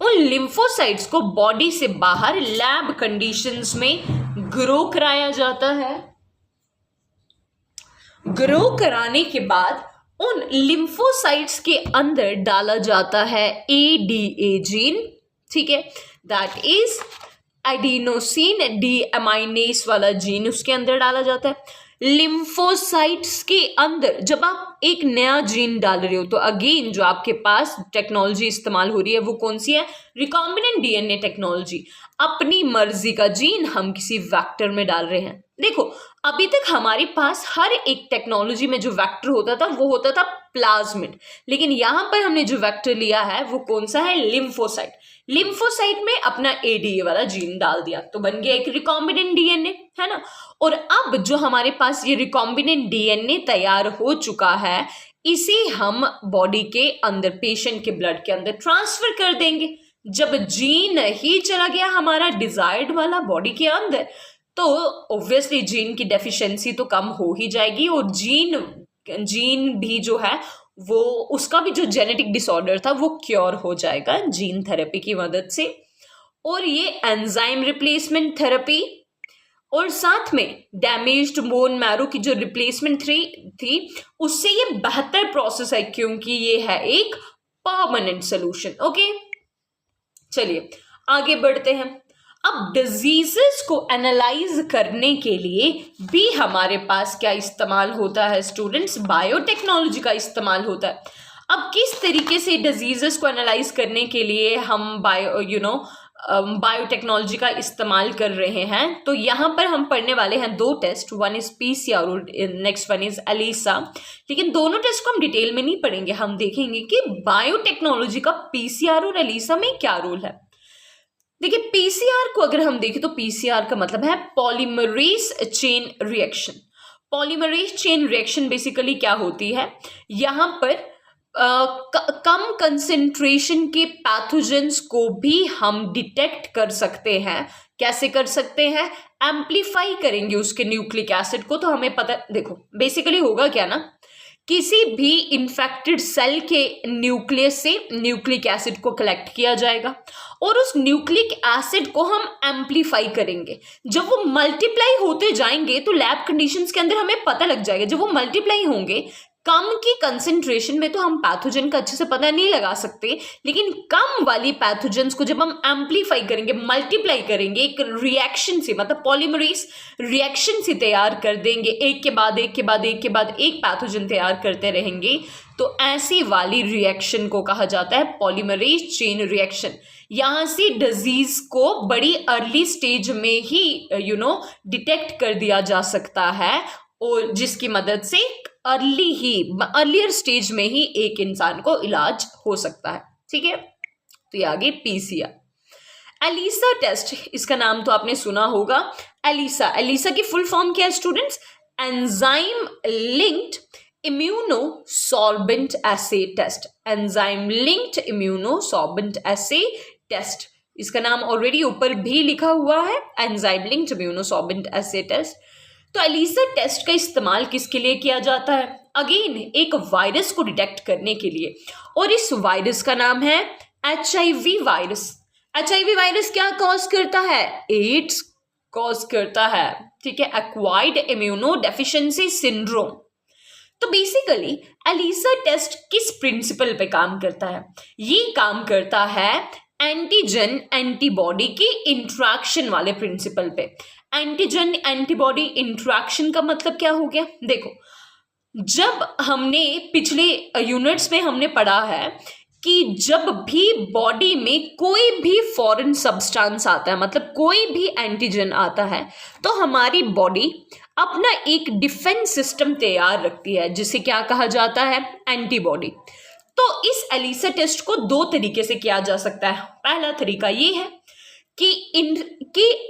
उन लिम्फोसाइट्स को बॉडी से बाहर लैब कंडीशंस में ग्रो कराया जाता है। ग्रो कराने के बाद उन लिम्फोसाइट्स के अंदर डाला जाता है एडीए जीन, ठीक है, दैट इज एडिनोसिन डीएमाइनेस वाला जीन उसके अंदर डाला जाता है। लिम्फोसाइट्स के अंदर जब आप एक नया जीन डाल रहे हो तो अगेन जो आपके पास टेक्नोलॉजी इस्तेमाल हो रही है वो कौन सी है, रिकॉम्बिनेंट डीएनए टेक्नोलॉजी। अपनी मर्जी का जीन हम किसी वेक्टर में डाल रहे हैं। देखो अभी तक हमारे पास हर एक टेक्नोलॉजी में जो वेक्टर होता था वो होता था प्लाज्मिड, लेकिन यहां पर हमने जो वेक्टर लिया है वो कौन सा है, लिम्फोसाइट। लिम्फोसाइट में अपना एडीए वाला जीन डाल दिया तो बन गया एक रिकॉम्बिनेंट डीएनए, है ना। और अब जो हमारे पास ये रिकॉम्बिनेंट डीएनए तैयार हो चुका है, इसे हम बॉडी के अंदर पेशेंट के ब्लड के अंदर ट्रांसफर कर देंगे। जब जीन ही चला गया हमारा डिजायर्ड वाला बॉडी के अंदर, तो ऑब्वियसली जीन की डेफिशिएंसी तो कम हो ही जाएगी, और जीन भी जो है वो उसका भी जो जेनेटिक डिसऑर्डर था वो क्योर हो जाएगा जीन थेरेपी की मदद से। और ये एंजाइम रिप्लेसमेंट थेरेपी और साथ में डैमेज्ड बोन मैरो की जो रिप्लेसमेंट थी उससे ये बेहतर प्रोसेस है, क्योंकि ये है एक परमानेंट सोल्यूशन। ओके, चलिए आगे बढ़ते हैं। अब डिजीजेस को एनालाइज करने के लिए भी हमारे पास क्या इस्तेमाल होता है स्टूडेंट्स, बायोटेक्नोलॉजी का इस्तेमाल होता है। अब किस तरीके से डिजीजेस को एनालाइज करने के लिए हम बायोटेक्नोलॉजी का इस्तेमाल कर रहे हैं, तो यहाँ पर हम पढ़ने वाले हैं दो टेस्ट, वन इज पीसीआर और नेक्स्ट वन इज एलिसा। लेकिन दोनों टेस्ट को हम डिटेल में नहीं पढ़ेंगे, हम देखेंगे कि बायोटेक्नोलॉजी का पीसीआर और एलिसा में क्या रोल है। देखिए पीसीआर को अगर हम देखें तो पीसीआर का मतलब है polymerase chain reaction. Polymerase chain reaction basically क्या होती है, यहाँ पर कम कंसेंट्रेशन के पैथोजेंस को भी हम डिटेक्ट कर सकते हैं। कैसे कर सकते हैं, एम्पलीफाई करेंगे उसके न्यूक्लिक एसिड को। तो हमें पता, देखो बेसिकली होगा क्या ना, किसी भी इन्फेक्टेड सेल के न्यूक्लियस से न्यूक्लिक एसिड को कलेक्ट किया जाएगा और उस न्यूक्लिक एसिड को हम एम्पलीफाई करेंगे। जब वो मल्टीप्लाई होते जाएंगे तो लैब कंडीशंस के अंदर हमें पता लग जाएगा, जब वो मल्टीप्लाई होंगे कम की कंसेंट्रेशन में तो हम पैथोजन का अच्छे से पता नहीं लगा सकते, लेकिन कम वाली पैथोजेंस को जब हम एम्पलीफाई करेंगे, मल्टीप्लाई करेंगे, एक रिएक्शन से मतलब पॉलीमरेज रिएक्शन से तैयार कर देंगे, एक के बाद एक के बाद एक के बाद एक पैथोजन तैयार करते रहेंगे, तो ऐसी वाली रिएक्शन को कहा जाता है पॉलीमरेज चेन रिएक्शन। यहाँ से डिजीज को बड़ी अर्ली स्टेज में ही डिटेक्ट कर दिया जा सकता है, और जिसकी मदद से अर्लियर स्टेज में ही एक इंसान को इलाज हो सकता है। ठीक है, तो ये आगे पीसीआर। एलिसा टेस्ट, इसका नाम तो आपने सुना होगा। एलिसा की फुल फॉर्म क्या है स्टूडेंट्स, एंजाइम लिंक्ड इम्यूनोसॉर्बेंट एसे टेस्ट। एंजाइम लिंक्ड इम्यूनोसॉर्बेंट एसे टेस्ट, इसका नाम ऑलरेडी ऊपर भी लिखा हुआ है, एंजाइम लिंक्ड इम्यूनोसॉर्बेंट एसे टेस्ट। तो एलिसा टेस्ट का इस्तेमाल किसके लिए किया जाता है, अगेन एक वायरस को डिटेक्ट करने के लिए, और इस वायरस का नाम है एचआईवी वायरस। एचआईवी वायरस क्या कॉज करता है, एड्स कॉज करता है। ठीक है, एक्वायर्ड इम्यूनो डेफिशिएंसी सिंड्रोम। तो बेसिकली एलिसा टेस्ट किस प्रिंसिपल पे काम करता है, ये काम करता है एंटीजन एंटीबॉडी की इंट्रैक्शन वाले प्रिंसिपल पे। एंटीजन एंटीबॉडी इंट्रैक्शन का मतलब क्या हो गया, देखो जब हमने पिछले यूनिट्स में हमने पढ़ा है कि जब भी बॉडी में कोई भी फॉरेन सब्सटेंस आता है, मतलब कोई भी एंटीजन आता है, तो हमारी बॉडी अपना एक डिफेंस सिस्टम तैयार रखती है जिसे क्या कहा जाता है, एंटीबॉडी। तो इस एलिसा टेस्ट को दो तरीके से किया जा सकता है। पहला तरीका ये है कि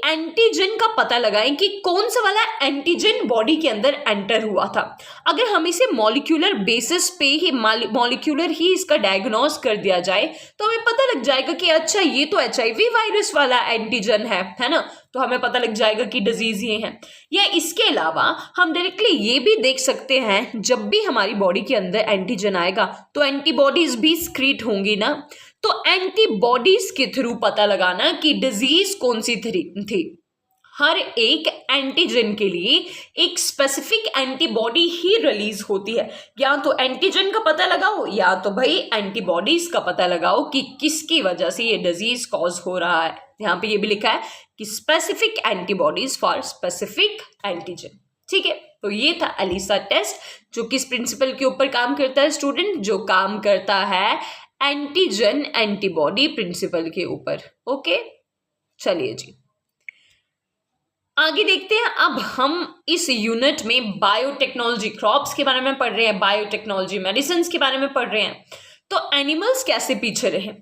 एंटीजन का पता लगाएं कि कौन सा वाला एंटीजन बॉडी के अंदर एंटर हुआ था। अगर हम इसे मॉलिक्यूलर बेसिस पे ही मॉलिक्यूलर ही इसका डायग्नोस कर दिया जाए तो हमें पता लग जाएगा कि अच्छा ये तो HIV वायरस वाला एंटीजन है ना, तो हमें पता लग जाएगा कि डिजीज ये है। या इसके अलावा हम डायरेक्टली ये भी देख सकते हैं जब भी हमारी बॉडी के अंदर एंटीजन आएगा तो एंटीबॉडीज भी स्क्रीट होंगी ना, तो एंटीबॉडीज के थ्रू पता लगाना कि डिजीज कौन सी थी। हर एक एंटीजन के लिए एक स्पेसिफिक एंटीबॉडी ही रिलीज होती है। या तो एंटीजन का पता लगाओ या तो भाई एंटीबॉडीज का पता लगाओ कि किसकी वजह से ये डिजीज कॉज हो रहा है। यहाँ पे ये भी लिखा है कि specific antibodies for specific antigen. ठीक है, तो ये था एलिसा टेस्ट जो किस प्रिंसिपल के ऊपर काम करता है स्टूडेंट, जो काम करता है एंटीजन एंटीबॉडी प्रिंसिपल के ऊपर। ओके, चलिए जी आगे देखते हैं। अब हम इस यूनिट में बायोटेक्नोलॉजी, क्रॉप्स के बारे में पढ़ रहे हैं, बायोटेक्नोलॉजी मेडिसिन के बारे में पढ़ रहे हैं। तो एनिमल्स कैसे पीछे रहे।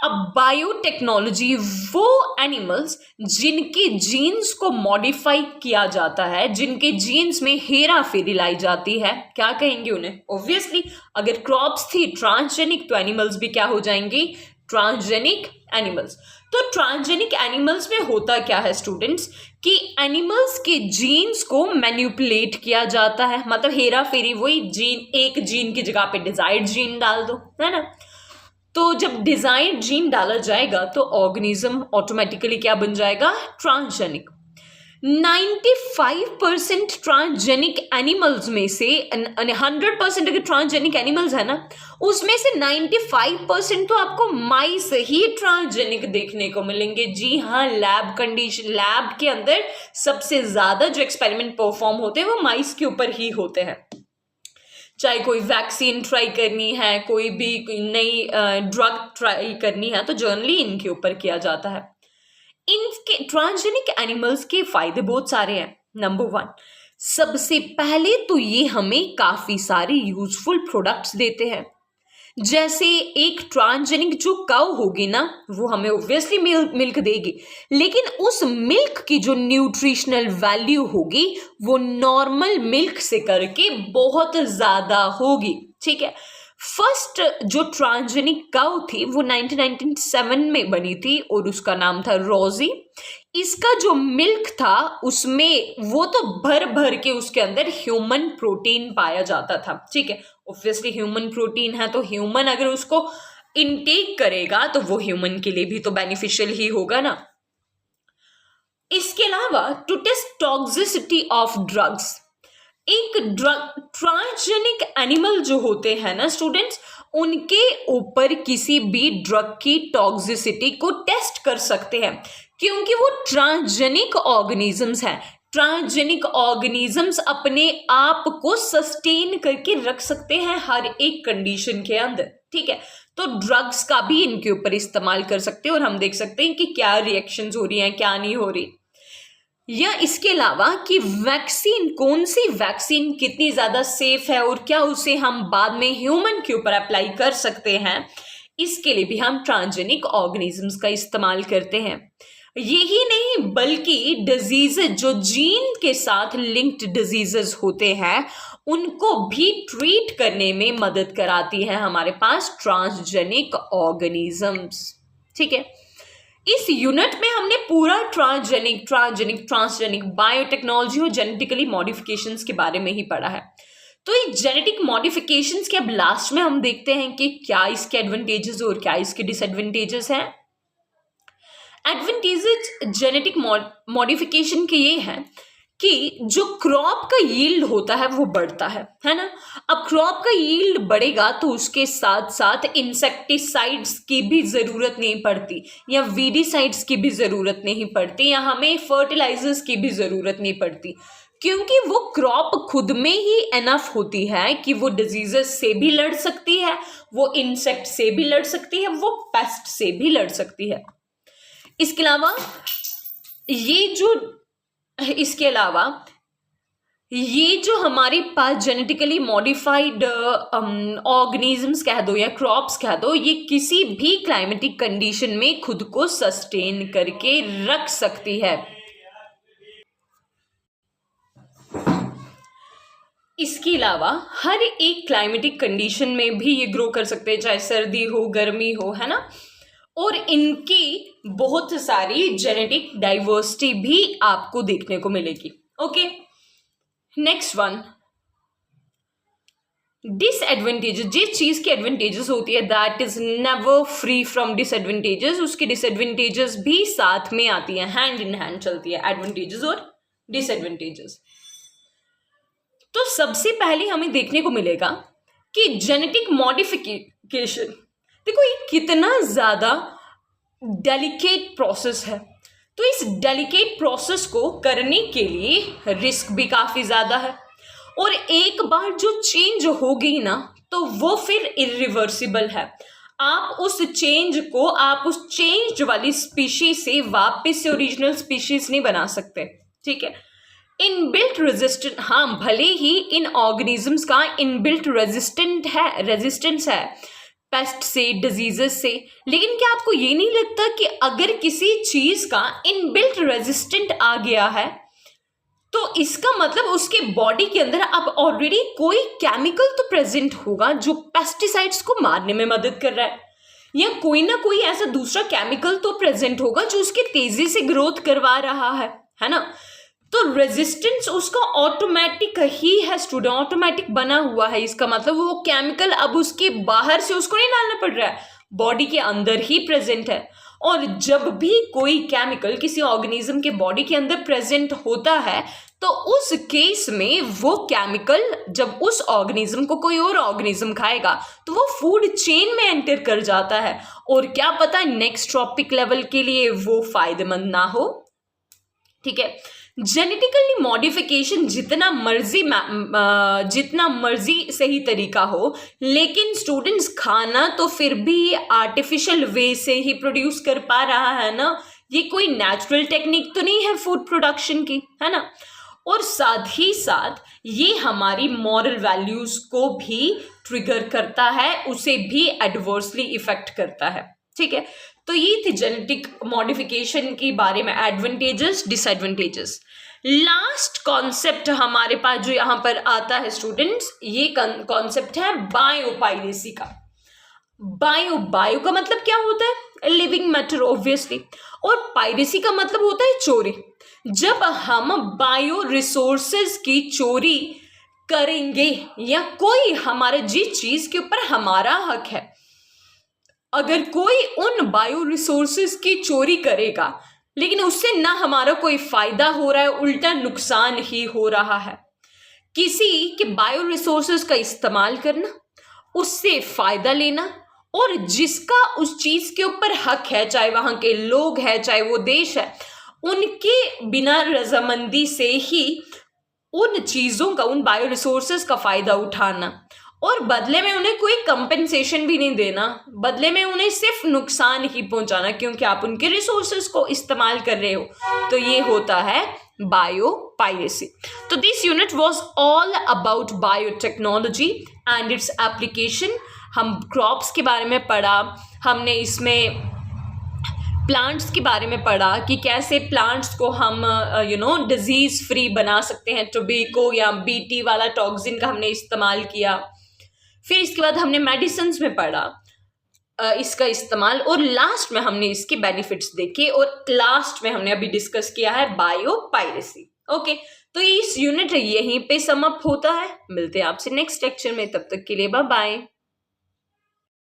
अब बायोटेक्नोलॉजी वो एनिमल्स जिनके जीन्स को मॉडिफाई किया जाता है, जिनके जीन्स में हेरा फेरी लाई जाती है, क्या कहेंगे उन्हें। ऑब्वियसली अगर क्रॉप्स थी ट्रांसजेनिक तो एनिमल्स भी क्या हो जाएंगी, ट्रांसजेनिक एनिमल्स। तो ट्रांसजेनिक एनिमल्स में होता क्या है स्टूडेंट्स कि एनिमल्स के जीन्स को मैनिपुलेट किया जाता है, मतलब हेरा फेरी, वही जीन, एक जीन की जगह पे डिजायर्ड जीन डाल दो, है ना। तो जब डिजायर्ड जीन डाला जाएगा तो ऑर्गेनिज्म ऑटोमेटिकली क्या बन जाएगा, ट्रांसजेनिक। 95% ट्रांसजेनिक एनिमल्स में से 100% अगर ट्रांसजेनिक एनिमल्स है ना, उसमें से 95% तो आपको माइस ही ट्रांसजेनिक देखने को मिलेंगे। जी हाँ, लैब कंडीशन, लैब के अंदर सबसे ज्यादा जो एक्सपेरिमेंट परफॉर्म होते हैं वो माइस के ऊपर ही होते हैं। चाहे कोई वैक्सीन ट्राई करनी है, कोई भी नई ड्रग ट्राई करनी है, तो जनरली इनके ऊपर किया जाता है। इनके ट्रांसजेनिक एनिमल्स के फायदे बहुत सारे हैं। नंबर 1, सबसे पहले तो ये हमें काफी सारे यूजफुल प्रोडक्ट्स देते हैं। जैसे एक ट्रांसजेनिक जो काऊ होगी ना, वो हमें ऑब्वियसली मिल्क देगी, लेकिन उस मिल्क की जो न्यूट्रिशनल वैल्यू होगी वो नॉर्मल मिल्क से करके बहुत ज्यादा होगी। ठीक है, फर्स्ट जो ट्रांसजेनिक काऊ थी वो 1997 में बनी थी और उसका नाम था रोजी। इसका जो मिल्क था उसमें वो तो भर भर के उसके अंदर ह्यूमन प्रोटीन पाया जाता था। ठीक है, ऑब्वियसली ह्यूमन प्रोटीन है तो ह्यूमन अगर उसको इनटेक करेगा तो वो ह्यूमन के लिए भी तो बेनिफिशियल ही होगा ना। इसके अलावा to test toxicity of drugs, एक ड्रग ट्रांसजेनिक एनिमल जो होते हैं ना स्टूडेंट्स, उनके ऊपर किसी भी ड्रग की टॉक्सिसिटी को टेस्ट कर सकते हैं क्योंकि वो ट्रांसजेनिक ऑर्गेनिजम्स हैं। ट्रांसजेनिक ऑर्गेनिजम्स अपने आप को सस्टेन करके रख सकते हैं हर एक कंडीशन के अंदर। ठीक है, तो ड्रग्स का भी इनके ऊपर इस्तेमाल कर सकते हैं और हम देख सकते हैं कि क्या रिएक्शंस हो रही हैं, क्या नहीं हो रही। या इसके अलावा कि वैक्सीन, कौन सी वैक्सीन कितनी ज्यादा सेफ है और क्या उसे हम बाद में ह्यूमन के ऊपर अप्लाई कर सकते हैं, इसके लिए भी हम ट्रांसजेनिक ऑर्गेनिजम्स का इस्तेमाल करते हैं। यही नहीं बल्कि डिजीजेज जो जीन के साथ लिंक्ड डिजीजेस होते हैं उनको भी ट्रीट करने में मदद कराती है हमारे पास ट्रांसजेनिक ऑर्गेनिजम्स। ठीक है, इस यूनिट में हमने पूरा ट्रांसजेनिक बायोटेक्नोलॉजी और जेनेटिकली मॉडिफिकेशंस के बारे में ही पढ़ा है। तो ये जेनेटिक मॉडिफिकेशंस के अब लास्ट में हम देखते हैं कि क्या इसके एडवांटेजेस और क्या इसके डिसएडवांटेजेस हैं। एडवांटेजेस जेनेटिक मॉडिफिकेशन के ये हैं कि जो क्रॉप का यील्ड होता है वो बढ़ता है ना। अब क्रॉप का यील्ड बढ़ेगा तो उसके साथ साथ इंसेक्टिसाइड्स की भी ज़रूरत नहीं पड़ती या वीडिसाइड्स की भी ज़रूरत नहीं पड़ती या हमें फर्टिलाइजर्स की भी ज़रूरत नहीं पड़ती। क्योंकि वो क्रॉप खुद में ही एनफ होती है कि वो डिजीजेस से भी लड़ सकती है, वो इंसेक्ट से भी लड़ सकती है, वो पेस्ट से भी लड़ सकती है। इसके अलावा ये जो हमारे पास जेनेटिकली मॉडिफाइड ऑर्गेनिजम्स कह दो या क्रॉप्स कह दो, ये किसी भी क्लाइमेटिक कंडीशन में खुद को सस्टेन करके रख सकती है। इसके अलावा हर एक क्लाइमेटिक कंडीशन में भी ये ग्रो कर सकते हैं, चाहे सर्दी हो, गर्मी हो, है ना। और इनकी बहुत सारी जेनेटिक डाइवर्सिटी भी आपको देखने को मिलेगी। Okay, next one, disadvantages. जिस चीज की एडवांटेजेस होती है that is never free from disadvantages, उसकी डिसएडवांटेजेस भी साथ में आती है, हैंड इन हैंड चलती है एडवांटेजेस और डिसएडवांटेजेस। तो सबसे पहले हमें देखने को मिलेगा कि जेनेटिक मॉडिफिकेशन, देखो ये कितना ज्यादा डेलिकेट प्रोसेस है। तो इस डेलिकेट प्रोसेस को करने के लिए रिस्क भी काफी ज्यादा है, और एक बार जो चेंज हो गई ना तो वो फिर इरिवर्सिबल है। आप उस चेंज वाली स्पीशीज से वापस से ओरिजिनल स्पीशीज नहीं बना सकते, ठीक है। इनबिल्ट रेजिस्टेंट, हाँ भले ही इन ऑर्गेनिजम्स का इनबिल्ट रेजिस्टेंस है पेस्ट से, डिजीजेस से, लेकिन क्या आपको ये नहीं लगता कि अगर किसी चीज का इनबिल्ट रेजिस्टेंट आ गया है तो इसका मतलब उसके बॉडी के अंदर अब ऑलरेडी कोई केमिकल तो प्रेजेंट होगा जो पेस्टिसाइड्स को मारने में मदद कर रहा है, या कोई ना कोई ऐसा दूसरा केमिकल तो प्रेजेंट होगा जो उसके तेजी से ग्रोथ करवा रहा है ना। तो रेजिस्टेंस उसका ऑटोमेटिक ही है स्टूडेंट, ऑटोमेटिक बना हुआ है। इसका मतलब वो केमिकल अब उसके बाहर से उसको नहीं डालना पड़ रहा है, बॉडी के अंदर ही प्रेजेंट है। और जब भी कोई केमिकल किसी ऑर्गेनिज्म के बॉडी के अंदर प्रेजेंट होता है तो उस केस में वो केमिकल जब उस ऑर्गेनिज्म को कोई और ऑर्गेनिज्म खाएगा तो वो फूड चेन में एंटर कर जाता है, और क्या पता नेक्स्ट ट्रॉपिक लेवल के लिए वो फायदेमंद ना हो, ठीक है। जेनेटिकली मॉडिफिकेशन जितना मर्जी सही तरीका हो, लेकिन स्टूडेंट्स खाना तो फिर भी आर्टिफिशियल वे से ही प्रोड्यूस कर पा रहा है ना, ये कोई नेचुरल टेक्निक तो नहीं है फूड प्रोडक्शन की, है ना। और साथ ही साथ ये हमारी मॉरल वैल्यूज को भी ट्रिगर करता है, उसे भी एडवर्सली इफेक्ट करता है, ठीक है। तो ये थी जेनेटिक मॉडिफिकेशन के बारे में एडवांटेजेस, डिसएडवांटेजेस। लास्ट कॉन्सेप्ट हमारे पास जो यहाँ पर आता है स्टूडेंट्स, ये कॉन्सेप्ट है बायोपाइरेसी का। बायो का मतलब क्या होता है? लिविंग मैटर ऑब्वियसली, और पाइरेसी का मतलब होता है चोरी। जब हम बायो रिसोर्सेज की चोरी करेंगे या कोई हमारे जिस चीज के ऊपर हमारा हक है, अगर कोई उन बायो रिसोर्सेज की चोरी करेगा लेकिन उससे ना हमारा कोई फायदा हो रहा है, उल्टा नुकसान ही हो रहा है। किसी के बायो रिसोर्सेज का इस्तेमाल करना, उससे फायदा लेना, और जिसका उस चीज के ऊपर हक है, चाहे वहां के लोग हैं चाहे वो देश है, उनके बिना रजामंदी से ही उन चीजों का, उन बायो रिसोर्सेज का फायदा उठाना, और बदले में उन्हें कोई कंपेंसेशन भी नहीं देना, बदले में उन्हें सिर्फ नुकसान ही पहुंचाना क्योंकि आप उनके रिसोर्सेज को इस्तेमाल कर रहे हो, तो ये होता है बायोपाइरेसी। तो this unit was all about biotechnology and its application. हम क्रॉप्स के बारे में पढ़ा, हमने इसमें प्लांट्स के बारे में पढ़ा कि कैसे प्लांट्स को हम डिजीज फ्री बना सकते हैं, टोबैको या बीटी वाला टॉक्सिन का हमने इस्तेमाल किया। फिर इसके बाद हमने मेडिसिन्स में पढ़ा इसका इस्तेमाल, और लास्ट में हमने इसके बेनिफिट्स देखे, और लास्ट में हमने अभी डिस्कस किया है बायोपाइरेसी। ओके, तो इस यूनिट यहीं पे सम अप होता है। मिलते हैं आपसे नेक्स्ट लेक्चर में, तब तक के लिए बाय बाय।